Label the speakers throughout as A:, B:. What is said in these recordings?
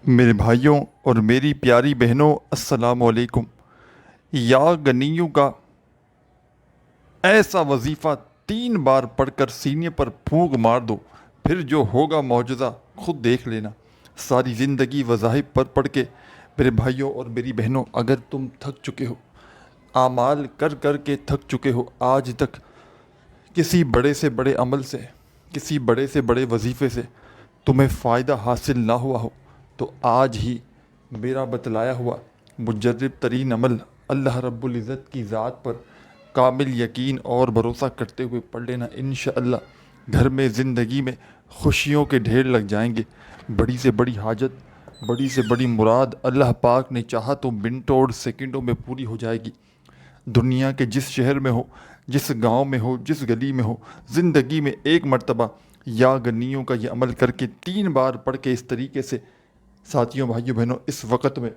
A: میرے بھائیوں اور میری پیاری بہنوں، السلام علیکم۔ یا غنیوں کا ایسا وظیفہ 3 بار پڑھ کر سینے پر پھونک مار دو، پھر جو ہوگا معجزہ خود دیکھ لینا۔ ساری زندگی وظائف پر پڑھ کے میرے بھائیوں اور میری بہنوں، اگر تم تھک چکے ہو، اعمال کر کر کے تھک چکے ہو، آج تک کسی بڑے سے بڑے عمل سے، کسی بڑے سے بڑے وظیفے سے تمہیں فائدہ حاصل نہ ہوا ہو، تو آج ہی میرا بتلایا ہوا مجرب ترین عمل اللہ رب العزت کی ذات پر کامل یقین اور بھروسہ کرتے ہوئے پڑھ لینا۔ انشاءاللہ گھر میں، زندگی میں خوشیوں کے ڈھیر لگ جائیں گے۔ بڑی سے بڑی حاجت، بڑی سے بڑی مراد اللہ پاک نے چاہا تو منٹوں اور سیکنڈوں میں پوری ہو جائے گی۔ دنیا کے جس شہر میں ہو، جس گاؤں میں ہو، جس گلی میں ہو، زندگی میں ایک مرتبہ یا غنیوں کا یہ عمل کر کے 3 بار پڑھ کے اس طریقے سے ساتھیوں، بھائیوں، بہنوں، اس وقت میں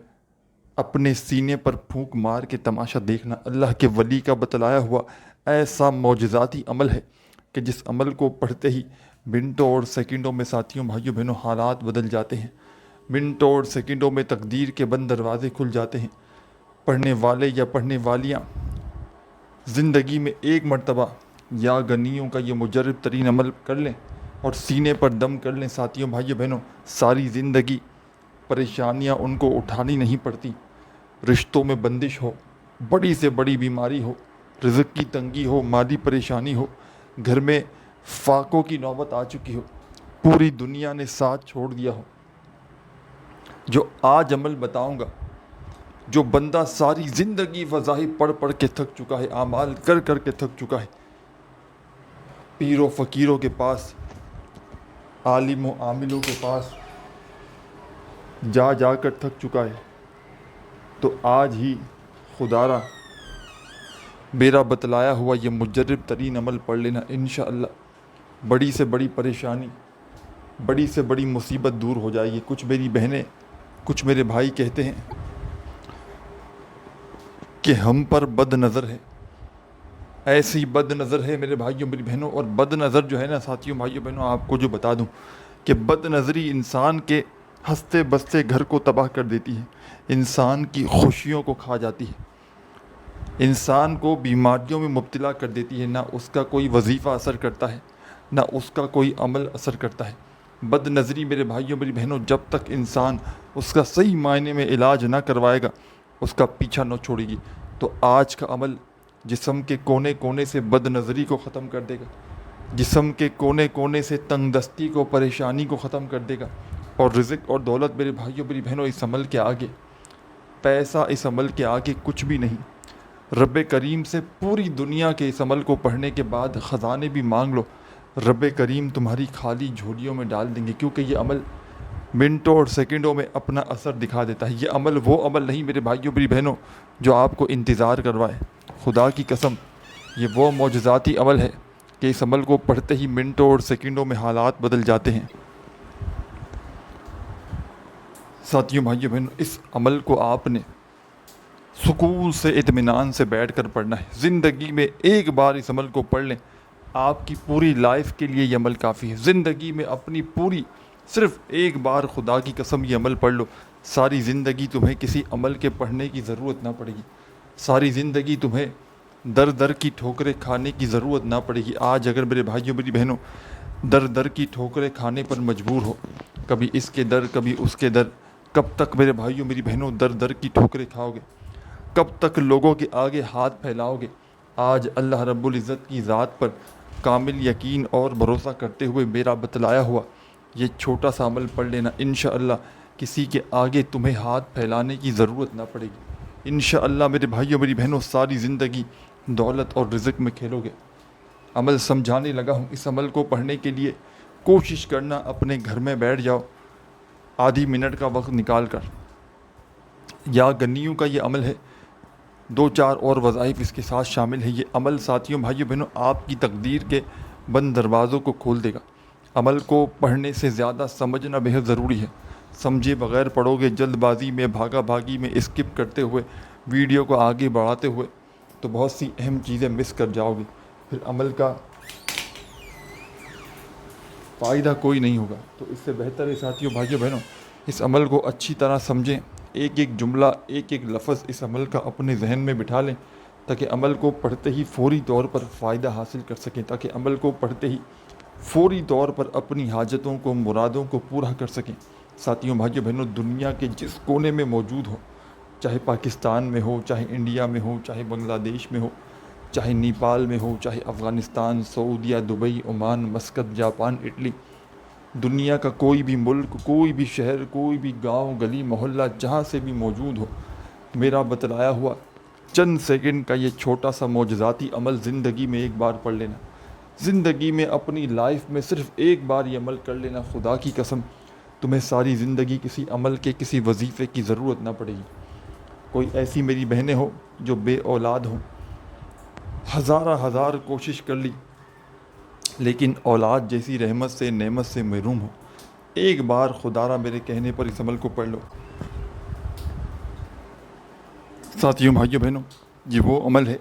A: اپنے سینے پر پھونک مار کے تماشا دیکھنا۔ اللہ کے ولی کا بتلایا ہوا ایسا معجزاتی عمل ہے کہ جس عمل کو پڑھتے ہی منٹوں اور سیکنڈوں میں ساتھیوں، بھائیوں، بہنوں، حالات بدل جاتے ہیں۔ منٹوں اور سیکنڈوں میں تقدیر کے بند دروازے کھل جاتے ہیں۔ پڑھنے والے یا پڑھنے والیاں زندگی میں ایک مرتبہ یا غنیوں کا یہ مجرب ترین عمل کر لیں اور سینے پر دم کر لیں، ساتھیوں، بھائیوں، بہنوں، ساری زندگی پریشانیاں ان کو اٹھانی نہیں پڑتی۔ رشتوں میں بندش ہو، بڑی سے بڑی بیماری ہو، رزق کی تنگی ہو، مالی پریشانی ہو، گھر میں فاقوں کی نوبت آ چکی ہو، پوری دنیا نے ساتھ چھوڑ دیا ہو، جو آج عمل بتاؤں گا، جو بندہ ساری زندگی وظائف پڑھ پڑھ کے تھک چکا ہے، اعمال کر کر کے تھک چکا ہے، پیروں فقیروں کے پاس، عالم و عاملوں کے پاس جا جا کر تھک چکا ہے، تو آج ہی خدا را میرا بتلایا ہوا یہ مجرب ترین عمل پڑھ لینا۔ انشاءاللہ بڑی سے بڑی پریشانی، بڑی سے بڑی مصیبت دور ہو جائے گی۔ کچھ میری بہنیں، کچھ میرے بھائی کہتے ہیں کہ ہم پر بد نظر ہے، ایسی بد نظر ہے میرے بھائیوں، میری بہنوں۔ اور بد نظر جو ہے نا ساتھیوں، بھائیوں، بہنوں، آپ کو جو بتا دوں کہ بد نظری انسان کے ہنستے بستے گھر کو تباہ کر دیتی ہے، انسان کی خوشیوں کو کھا جاتی ہے، انسان کو بیماریوں میں مبتلا کر دیتی ہے۔ نہ اس کا کوئی وظیفہ اثر کرتا ہے، نہ اس کا کوئی عمل اثر کرتا ہے۔ بد نظری میرے بھائیوں، میری بہنوں، جب تک انسان اس کا صحیح معنی میں علاج نہ کروائے گا، اس کا پیچھا نہ چھوڑے گی۔ تو آج کا عمل جسم کے کونے کونے سے بد نظری کو ختم کر دے گا، جسم کے کونے کونے سے تنگ دستی کو، پریشانی کو ختم کر دے گا۔ اور رزق اور دولت میرے بھائیوں، میری بہنوں، اس عمل کے آگے، پیسہ اس عمل کے آگے کچھ بھی نہیں۔ رب کریم سے پوری دنیا کے اس عمل کو پڑھنے کے بعد خزانے بھی مانگ لو، رب کریم تمہاری خالی جھولیوں میں ڈال دیں گے، کیونکہ یہ عمل منٹوں اور سیکنڈوں میں اپنا اثر دکھا دیتا ہے۔ یہ عمل وہ عمل نہیں میرے بھائیوں، میری بہنوں، جو آپ کو انتظار کروائے۔ خدا کی قسم، یہ وہ معجزاتی عمل ہے کہ اس عمل کو پڑھتے ہی منٹوں اور سیکنڈوں میں حالات بدل جاتے ہیں۔ ساتھیوں، بھائیوں، بہنوں، اس عمل کو آپ نے سکون سے، اطمینان سے بیٹھ کر پڑھنا ہے۔ زندگی میں ایک بار اس عمل کو پڑھ لیں، آپ کی پوری لائف کے لیے یہ عمل کافی ہے۔ زندگی میں اپنی پوری صرف ایک بار خدا کی قسم یہ عمل پڑھ لو، ساری زندگی تمہیں کسی عمل کے پڑھنے کی ضرورت نہ پڑے گی، ساری زندگی تمہیں در در کی ٹھوکریں کھانے کی ضرورت نہ پڑے گی۔ آج اگر میرے بھائیوں، میری بہنوں، در در کی ٹھوکریں کھانے پر مجبور ہو، کبھی اس کے در، کبھی اس کے در، کب تک میرے بھائیوں، میری بہنوں در در کی ٹھوکریں کھاؤ گے؟ کب تک لوگوں کے آگے ہاتھ پھیلاؤ گے؟ آج اللہ رب العزت کی ذات پر کامل یقین اور بھروسہ کرتے ہوئے میرا بتلایا ہوا یہ چھوٹا سا عمل پڑھ لینا۔ انشاءاللہ کسی کے آگے تمہیں ہاتھ پھیلانے کی ضرورت نہ پڑے گی۔ انشاءاللہ میرے بھائیوں، میری بہنوں، ساری زندگی دولت اور رزق میں کھیلو گے۔ عمل سمجھانے لگا ہوں، اس عمل کو پڑھنے کے لیے کوشش کرنا اپنے گھر میں بیٹھ جاؤ، آدھی منٹ کا وقت نکال کر۔ یا غنیوں کا یہ عمل ہے، 2-4 اور وظائف اس کے ساتھ شامل ہے۔ یہ عمل ساتھیوں، بھائیوں، بہنوں، آپ کی تقدیر کے بند دروازوں کو کھول دے گا۔ عمل کو پڑھنے سے زیادہ سمجھنا بہت ضروری ہے۔ سمجھے بغیر پڑھو گے، جلد بازی میں، بھاگا بھاگی میں، اسکپ کرتے ہوئے، ویڈیو کو آگے بڑھاتے ہوئے، تو بہت سی اہم چیزیں مس کر جاؤ گے، پھر عمل کا فائدہ کوئی نہیں ہوگا۔ تو اس سے بہتر ہے ساتھیوں، بھائیوں، بہنوں، اس عمل کو اچھی طرح سمجھیں، ایک ایک جملہ، ایک ایک لفظ اس عمل کا اپنے ذہن میں بٹھا لیں تاکہ عمل کو پڑھتے ہی فوری طور پر فائدہ حاصل کر سکیں، تاکہ عمل کو پڑھتے ہی فوری طور پر اپنی حاجتوں کو، مرادوں کو پورا کر سکیں۔ ساتھیوں، بھائیوں، بہنوں، دنیا کے جس کونے میں موجود ہو، چاہے پاکستان میں ہو، چاہے انڈیا میں ہو، چاہے بنگلہ دیش میں ہو، چاہے نیپال میں ہو، چاہے افغانستان، سعودیہ، Dubai, Oman, Muscat, Japan, Italy, دنیا کا کوئی بھی ملک، کوئی بھی شہر، کوئی بھی گاؤں، گلی، محلہ، جہاں سے بھی موجود ہو، میرا بتلایا ہوا چند سیکنڈ کا یہ چھوٹا سا معجزاتی عمل زندگی میں ایک بار پڑھ لینا، زندگی میں اپنی لائف میں صرف ایک بار یہ عمل کر لینا، خدا کی قسم تمہیں ساری زندگی کسی عمل کے، کسی وظیفے کی ضرورت نہ پڑے گی۔ کوئی ایسی میری بہنیں ہو جو بے اولاد ہوں، ہزار کوشش کر لی لیکن اولاد جیسی رحمت سے، نعمت سے محروم ہو، ایک بار خدا را میرے کہنے پر اس عمل کو پڑھ لو۔ ساتھیوں، بھائیوں، بہنوں، یہ وہ عمل ہے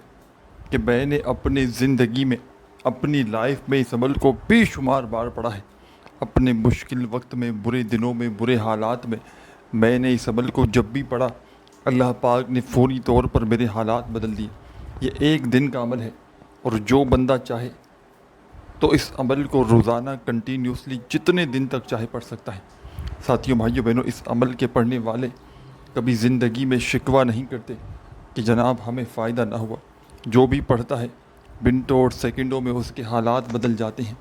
A: کہ میں نے اپنے زندگی میں، اپنی لائف میں اس عمل کو بے شمار بار پڑھا ہے۔ اپنے مشکل وقت میں، برے دنوں میں، برے حالات میں نے اس عمل کو جب بھی پڑھا، اللہ پاک نے فوری طور پر میرے حالات بدل دیے۔ یہ ایک دن کا عمل ہے اور جو بندہ چاہے تو اس عمل کو روزانہ کنٹینیوسلی جتنے دن تک چاہے پڑھ سکتا ہے۔ ساتھیوں، بھائیوں، بہنوں، اس عمل کے پڑھنے والے کبھی زندگی میں شکوہ نہیں کرتے کہ جناب ہمیں فائدہ نہ ہوا۔ جو بھی پڑھتا ہے منٹوں اور سیکنڈوں میں اس کے حالات بدل جاتے ہیں۔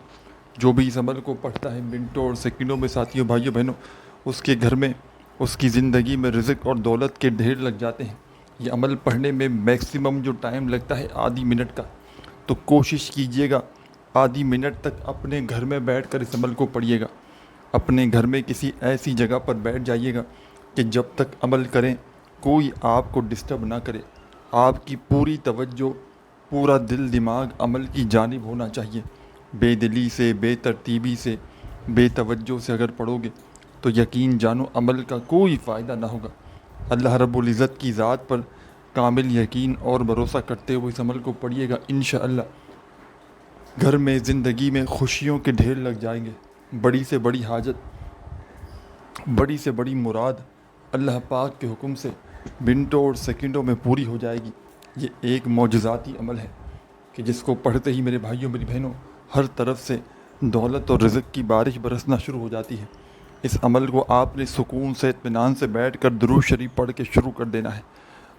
A: جو بھی اس عمل کو پڑھتا ہے منٹوں اور سیکنڈوں میں، ساتھیوں، بھائیوں، بہنوں، اس کے گھر میں، اس کی زندگی میں رزق اور دولت کے ڈھیر لگ جاتے ہیں۔ یہ عمل پڑھنے میں میکسیمم جو ٹائم لگتا ہے آدھی منٹ کا، تو کوشش کیجئے گا آدھی منٹ تک اپنے گھر میں بیٹھ کر اس عمل کو پڑھیے گا۔ اپنے گھر میں کسی ایسی جگہ پر بیٹھ جائیے گا کہ جب تک عمل کریں کوئی آپ کو ڈسٹرب نہ کرے، آپ کی پوری توجہ، پورا دل دماغ عمل کی جانب ہونا چاہیے۔ بے دلی سے، بے ترتیبی سے، بے توجہ سے اگر پڑھو گے تو یقین جانو عمل کا کوئی فائدہ نہ ہوگا۔ اللہ رب العزت کی ذات پر کامل یقین اور بھروسہ کرتے ہوئے اس عمل کو پڑھیے گا، انشاءاللہ گھر میں، زندگی میں خوشیوں کے ڈھیر لگ جائیں گے۔ بڑی سے بڑی حاجت، بڑی سے بڑی مراد اللہ پاک کے حکم سے منٹوں اور سیکنڈوں میں پوری ہو جائے گی۔ یہ ایک معجزاتی عمل ہے کہ جس کو پڑھتے ہی میرے بھائیوں، میری بہنوں، ہر طرف سے دولت اور رزق کی بارش برسنا شروع ہو جاتی ہے۔ اس عمل کو آپ نے سکون سے، اطمینان سے بیٹھ کر درود شریف پڑھ کے شروع کر دینا ہے،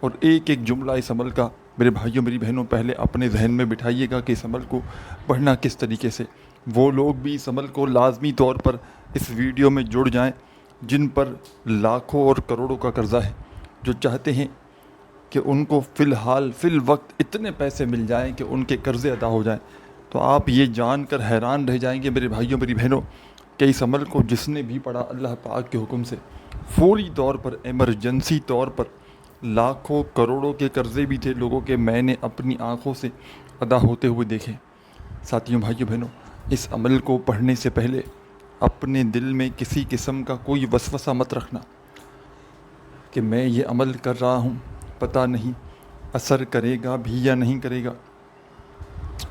A: اور ایک ایک جملہ اس عمل کا میرے بھائیوں، میری بہنوں، پہلے اپنے ذہن میں بٹھائیے گا کہ اس عمل کو پڑھنا کس طریقے سے۔ وہ لوگ بھی اس عمل کو لازمی طور پر اس ویڈیو میں جڑ جائیں جن پر لاکھوں اور کروڑوں کا قرضہ ہے، جو چاہتے ہیں کہ ان کو فی الحال، فی الوقت اتنے پیسے مل جائیں کہ ان کے قرضے ادا ہو جائیں۔ تو آپ یہ جان کر حیران رہ جائیں گے میرے بھائیوں، میری بہنوں، کہ اس عمل کو جس نے بھی پڑھا اللہ پاک کے حکم سے فوری طور پر، ایمرجنسی طور پر، لاکھوں کروڑوں کے قرضے بھی تھے لوگوں کے، میں نے اپنی آنکھوں سے ادا ہوتے ہوئے دیکھے۔ ساتھیوں، بھائیوں، بہنوں، اس عمل کو پڑھنے سے پہلے اپنے دل میں کسی قسم کا کوئی وسوسہ مت رکھنا کہ میں یہ عمل کر رہا ہوں، پتہ نہیں اثر کرے گا بھی یا نہیں کرے گا،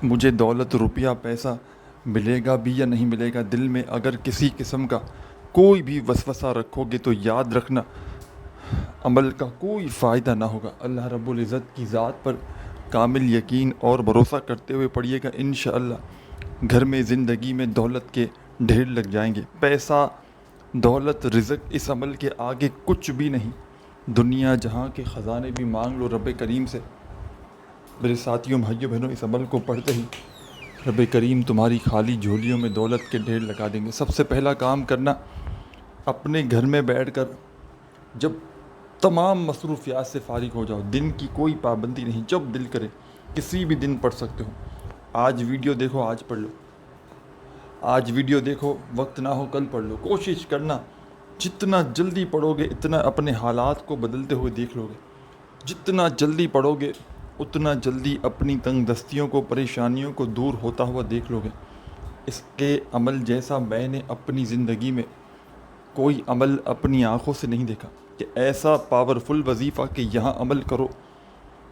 A: مجھے دولت، روپیہ، پیسہ ملے گا بھی یا نہیں ملے گا۔ دل میں اگر کسی قسم کا کوئی بھی وسوسہ رکھو گے تو یاد رکھنا عمل کا کوئی فائدہ نہ ہوگا۔ اللہ رب العزت کی ذات پر کامل یقین اور بھروسہ کرتے ہوئے پڑھیے گا، انشاءاللہ گھر میں، زندگی میں دولت کے ڈھیر لگ جائیں گے۔ پیسہ، دولت، رزق اس عمل کے آگے کچھ بھی نہیں۔ دنیا جہاں کے خزانے بھی مانگ لو رب کریم سے، میرے ساتھیوں، بھائیوں، بہنوں، اس عمل کو پڑھتے ہی رب کریم تمہاری خالی جھولیوں میں دولت کے ڈھیر لگا دیں گے۔ سب سے پہلا کام کرنا، اپنے گھر میں بیٹھ کر جب تمام مصروفیات سے فارغ ہو جاؤ، دن کی کوئی پابندی نہیں، جب دل کرے کسی بھی دن پڑھ سکتے ہو۔ آج ویڈیو دیکھو، آج پڑھ لو، آج ویڈیو دیکھو، وقت نہ ہو کل پڑھ لو۔ کوشش کرنا جتنا جلدی پڑھو گے اتنا اپنے حالات کو بدلتے ہوئے دیکھ لو گے، جتنا جلدی پڑھو گے اتنا جلدی اپنی تنگ دستیوں کو، پریشانیوں کو دور ہوتا ہوا دیکھ لو گے۔ اس کے عمل جیسا میں نے اپنی زندگی میں کوئی عمل اپنی آنکھوں سے نہیں دیکھا کہ ایسا پاورفل وظیفہ کہ یہاں عمل کرو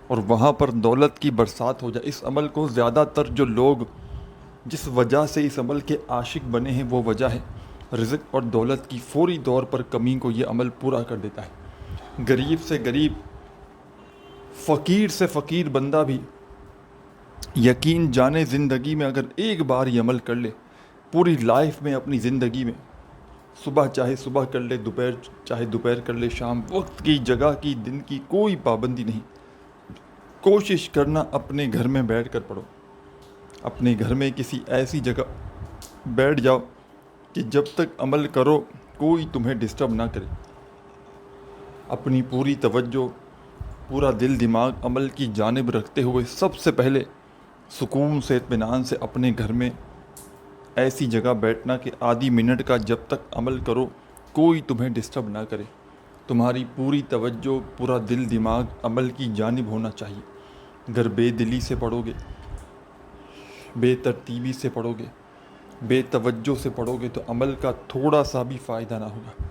A: اور وہاں پر دولت کی برسات ہو جائے۔ اس عمل کو زیادہ تر جو لوگ جس وجہ سے اس عمل کے عاشق بنے ہیں وہ وجہ ہے رزق اور دولت کی فوری طور پر کمی کو یہ عمل پورا کر دیتا ہے۔ غریب سے غریب، فقیر سے فقیر بندہ بھی یقین جانے زندگی میں اگر ایک بار یہ عمل کر لے، پوری لائف میں، اپنی زندگی میں، صبح چاہے صبح کر لے، دوپہر چاہے دوپہر کر لے، شام، وقت کی، جگہ کی، دن کی کوئی پابندی نہیں۔ کوشش کرنا اپنے گھر میں بیٹھ کر پڑھو، اپنے گھر میں کسی ایسی جگہ بیٹھ جاؤ کہ جب تک عمل کرو کوئی تمہیں ڈسٹرب نہ کرے۔ اپنی پوری توجہ، پورا دل دماغ عمل کی جانب رکھتے ہوئے سب سے پہلے سکون سے، اطمینان سے اپنے گھر میں ایسی جگہ بیٹھنا کہ آدھی منٹ کا جب تک عمل کرو کوئی تمہیں ڈسٹرب نہ کرے۔ تمہاری پوری توجہ، پورا دل دماغ عمل کی جانب ہونا چاہیے۔ اگر بے دلی سے پڑھو گے، بے ترتیبی سے پڑھو گے، بے توجہ سے پڑھو گے تو عمل کا تھوڑا سا بھی فائدہ نہ ہوگا۔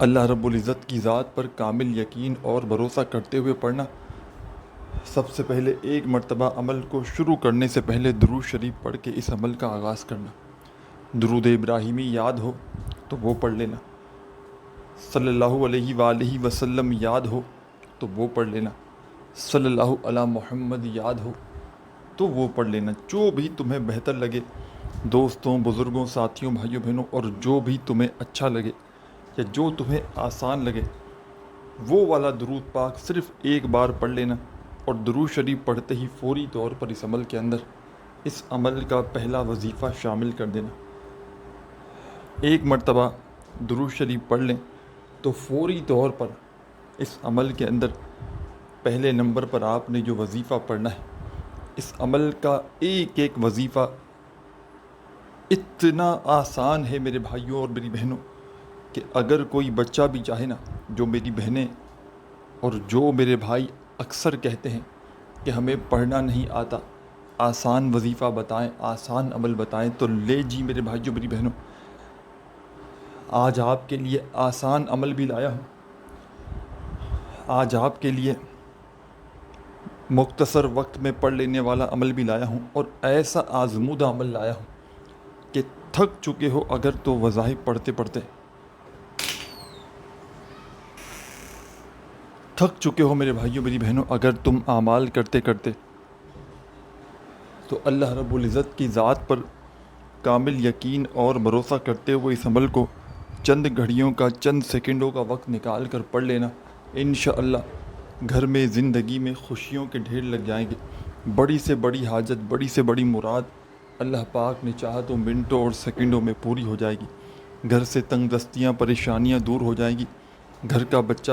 A: اللہ رب العزت کی ذات پر کامل یقین اور بھروسہ کرتے ہوئے پڑھنا۔ سب سے پہلے ایک مرتبہ عمل کو شروع کرنے سے پہلے درود شریف پڑھ کے اس عمل کا آغاز کرنا۔ درود ابراہیمی یاد ہو تو وہ پڑھ لینا، صلی اللہ علیہ وآلہ وسلم یاد ہو تو وہ پڑھ لینا، صلی اللہ علی محمد یاد ہو تو وہ پڑھ لینا۔ جو بھی تمہیں بہتر لگے، دوستوں، بزرگوں، ساتھیوں، بھائیوں، بہنوں، اور جو بھی تمہیں اچھا لگے یا جو تمہیں آسان لگے، وہ والا درود پاک صرف ایک بار پڑھ لینا، اور درود شریف پڑھتے ہی فوری طور پر اس عمل کے اندر اس عمل کا پہلا وظیفہ شامل کر دینا۔ ایک مرتبہ درود شریف پڑھ لیں تو فوری طور پر اس عمل کے اندر پہلے نمبر پر آپ نے جو وظیفہ پڑھنا ہے، اس عمل کا ایک ایک وظیفہ اتنا آسان ہے میرے بھائیوں اور میری بہنوں کہ اگر کوئی بچہ بھی چاہے نا، جو میری بہنیں اور جو میرے بھائی اکثر کہتے ہیں کہ ہمیں پڑھنا نہیں آتا، آسان وظیفہ بتائیں، آسان عمل بتائیں، تو لے جی میرے بھائیوں میری بہنوں، آج آپ کے لیے آسان عمل بھی لایا ہوں، آج آپ کے لیے مختصر وقت میں پڑھ لینے والا عمل بھی لایا ہوں، اور ایسا آزمودہ عمل لایا ہوں کہ تھک چکے ہو اگر تو وظائف پڑھتے پڑھتے، تھک چکے ہو میرے بھائیوں میری بہنوں اگر تم اعمال کرتے کرتے، تو اللہ رب العزت کی ذات پر کامل یقین اور بھروسہ کرتے ہوئے اس عمل کو چند گھڑیوں کا، چند سیکنڈوں کا وقت نکال کر پڑھ لینا۔ انشاءاللہ گھر میں، زندگی میں خوشیوں کے ڈھیر لگ جائیں گے۔ بڑی سے بڑی حاجت، بڑی سے بڑی مراد اللہ پاک نے چاہا تو منٹوں اور سیکنڈوں میں پوری ہو جائے گی۔ گھر سے تنگ دستیاں، پریشانیاں دور ہو جائیں گی۔ گھر کا بچہ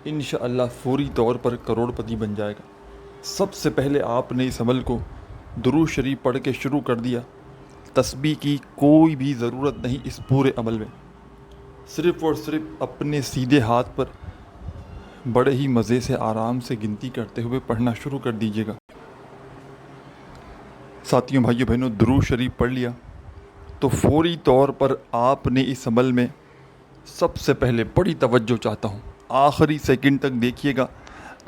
A: انشاءاللہ فوری طور پر کروڑ پتی بن جائے گا۔ سب سے پہلے آپ نے اس عمل کو درود شریف پڑھ کے شروع کر دیا۔ تسبیح کی کوئی بھی ضرورت نہیں اس پورے عمل میں، صرف اور صرف اپنے سیدھے ہاتھ پر بڑے ہی مزے سے، آرام سے گنتی کرتے ہوئے پڑھنا شروع کر دیجیے گا۔ ساتھیوں، بھائیوں، بہنوں، درود شریف پڑھ لیا تو فوری طور پر آپ نے اس عمل میں سب سے پہلے بڑی توجہ چاہتا ہوں، آخری سیکنڈ تک دیکھیے گا۔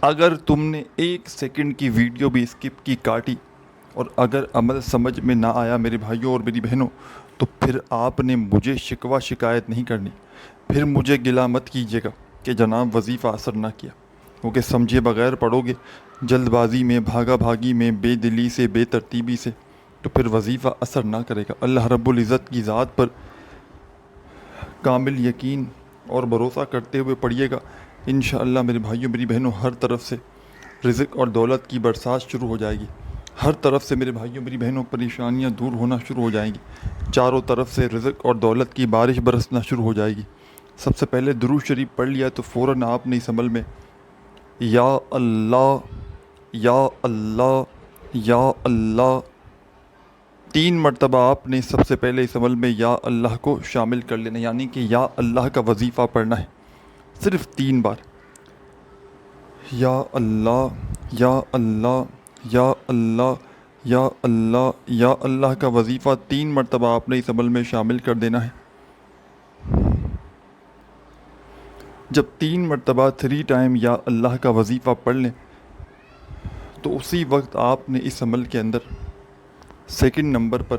A: اگر تم نے ایک سیکنڈ کی ویڈیو بھی اسکپ کی، کاٹی، اور اگر عمل سمجھ میں نہ آیا میرے بھائیوں اور میری بہنوں، تو پھر آپ نے مجھے شکوہ شکایت نہیں کرنی، پھر مجھے گلہ مت کیجیے گا کہ جناب وظیفہ اثر نہ کیا، کیونکہ سمجھے بغیر پڑھو گے، جلد بازی میں، بھاگا بھاگی میں، بے دلی سے، بے ترتیبی سے، تو پھر وظیفہ اثر نہ کرے گا۔ اللہ رب العزت کی ذات پر کامل یقین اور بھروسہ کرتے ہوئے پڑھیے گا۔ انشاءاللہ میرے بھائیوں میری بہنوں، ہر طرف سے رزق اور دولت کی برسات شروع ہو جائے گی۔ ہر طرف سے میرے بھائیوں میری بہنوں پریشانیاں دور ہونا شروع ہو جائیں گی۔ چاروں طرف سے رزق اور دولت کی بارش برسنا شروع ہو جائے گی۔ سب سے پہلے درود شریف پڑھ لیا تو فوراً آپ نے اس عمل میں یا اللہ، یا اللہ، یا اللہ، 3 مرتبہ آپ نے سب سے پہلے اس عمل میں یا اللہ کو شامل کر لینا، یعنی کہ یا اللہ کا وظیفہ پڑھنا ہے صرف 3 بار۔ یا اللہ، یا اللہ، یا اللہ، یا اللہ، یا اللہ کا وظیفہ 3 مرتبہ آپ نے اس عمل میں شامل کر دینا ہے۔ جب 3 مرتبہ 3 ٹائم یا اللہ کا وظیفہ پڑھ لیں تو اسی وقت آپ نے اس عمل کے اندر سیکنڈ نمبر پر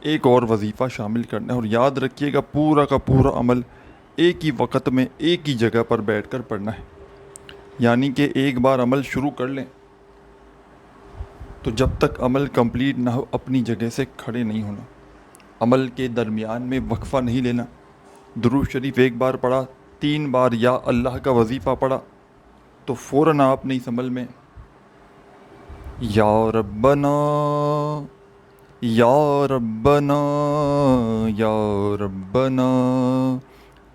A: ایک اور وظیفہ شامل کرنا ہے، اور یاد رکھیے گا پورا کا پورا عمل ایک ہی وقت میں ایک ہی جگہ پر بیٹھ کر پڑھنا ہے۔ یعنی کہ ایک بار عمل شروع کر لیں تو جب تک عمل کمپلیٹ نہ ہو اپنی جگہ سے کھڑے نہیں ہونا، عمل کے درمیان میں وقفہ نہیں لینا۔ درود شریف ایک بار پڑھا، 3 بار یا اللہ کا وظیفہ پڑھا تو فوراً آپ نے اس عمل میں یا ربنا یا ربنا یا ربنا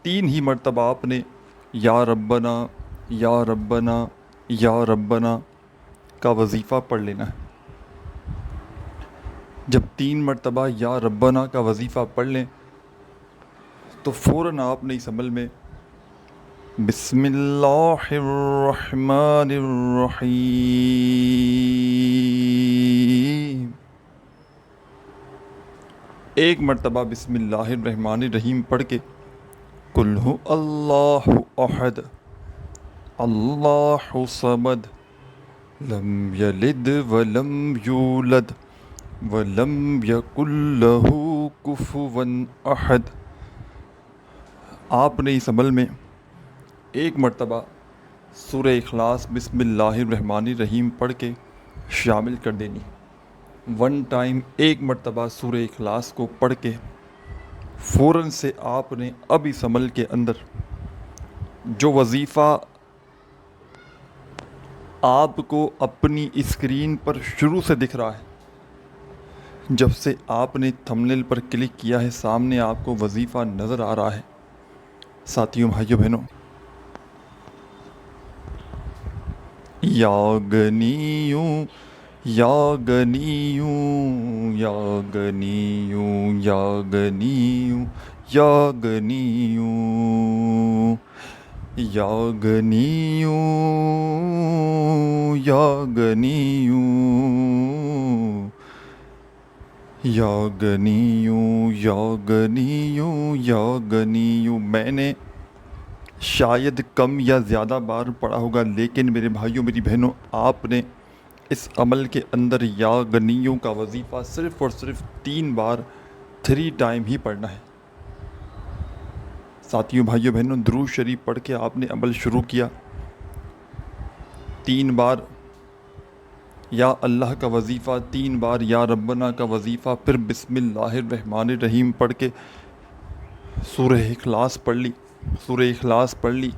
A: 3 ہی مرتبہ آپ نے یا ربنا یا ربنا یا ربنا کا وظیفہ پڑھ لینا ہے۔ جب 3 مرتبہ یا ربنا کا وظیفہ پڑھ لیں تو فوراً آپ نے اس عمل میں بسم اللہ الرحمن الرحیم ایک مرتبہ بسم اللہ الرحمن الرحیم پڑھ کے قل هو اللہ احد اللہ صمد لم یلد ولم یولد ولم یکن لہ کفوا احد۔ آپ نے اس عمل میں ایک مرتبہ سورہ اخلاص بسم اللہ الرحمن الرحیم پڑھ کے شامل کر دینی۔ 1 ٹائم ایک مرتبہ سورہ اخلاص کو پڑھ کے فوراً سے آپ نے اب اس عمل کے اندر جو وظیفہ آپ کو اپنی اسکرین پر شروع سے دکھ رہا ہے، جب سے آپ نے تھمبنیل پر کلک کیا ہے سامنے آپ کو وظیفہ نظر آ رہا ہے۔ ساتھیوں، بھائیوں، بہنوں، یا غنیوں یا غنیوں یا غنیوں یا غنیوں یا غنیوں یا غنیوں یا غنیوں یا غنیوں یا غنیوں یا غنیوں۔ میں نے شاید کم یا زیادہ بار پڑھا ہوگا، لیکن میرے بھائیوں، میری بہنوں، آپ نے اس عمل کے اندر یا غنیوں کا وظیفہ صرف اور صرف 3 بار 3 ٹائم ہی پڑھنا ہے۔ ساتھیوں، بھائیوں، بہنوں، درود شریف پڑھ کے آپ نے عمل شروع کیا، 3 بار یا اللہ کا وظیفہ، 3 بار یا ربنا کا وظیفہ، پھر بسم اللہ الرحمن الرحیم پڑھ کے سورہ اخلاص پڑھ لی۔ سورہ اخلاص پڑھ لی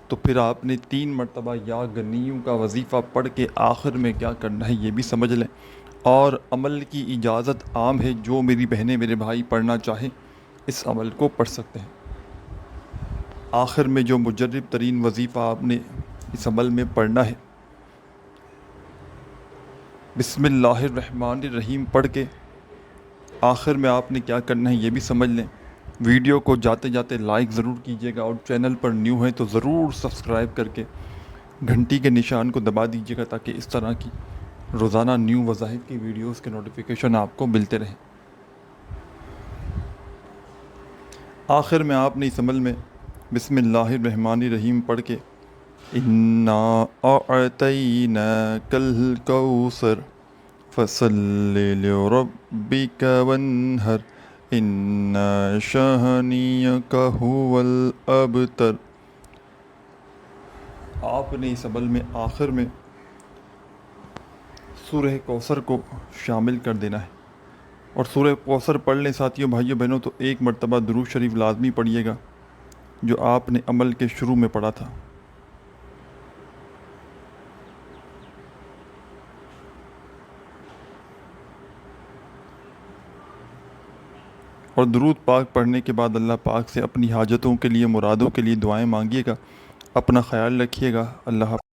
A: تو پھر آپ نے 3 مرتبہ یا غنیوں کا وظیفہ پڑھ کے آخر میں کیا کرنا ہے یہ بھی سمجھ لیں۔ اور عمل کی اجازت عام ہے، جو میری بہنیں میرے بھائی پڑھنا چاہیں اس عمل کو پڑھ سکتے ہیں۔ آخر میں جو مجرب ترین وظیفہ آپ نے اس عمل میں پڑھنا ہے، بسم اللہ الرحمن الرحیم پڑھ کے آخر میں آپ نے کیا کرنا ہے یہ بھی سمجھ لیں۔ ویڈیو کو جاتے جاتے لائک ضرور کیجیے گا، اور چینل پر نیو ہے تو ضرور سبسکرائب کر کے گھنٹی کے نشان کو دبا دیجیے گا، تاکہ اس طرح کی روزانہ نیو وظائف کی ویڈیوز کے نوٹیفیکیشن آپ کو ملتے رہیں۔ آخر میں آپ نے اس عمل میں بسم اللہ الرحمن الرحیم پڑھ کے اِنَّا أَعْطَيْنَاكَ الْكَوْثَرَ فَصَلِّ لِرَبِّكَ وَانْحَرْ إِنَّ شَانِئَكَ هُوَ الْأَبْتَرُ۔ آپ نے اس عمل میں آخر میں سورہ کوثر کو شامل کر دینا ہے، اور سورہ کوثر پڑھ لیں ساتھیوں، بھائیوں، بہنوں، تو ایک مرتبہ درود شریف لازمی پڑھیے گا جو آپ نے عمل کے شروع میں پڑھا تھا۔ اور درود پاک پڑھنے کے بعد اللہ پاک سے اپنی حاجتوں کے لیے، مرادوں کے لیے دعائیں مانگیے گا۔ اپنا خیال رکھیے گا۔ اللہ حافظ۔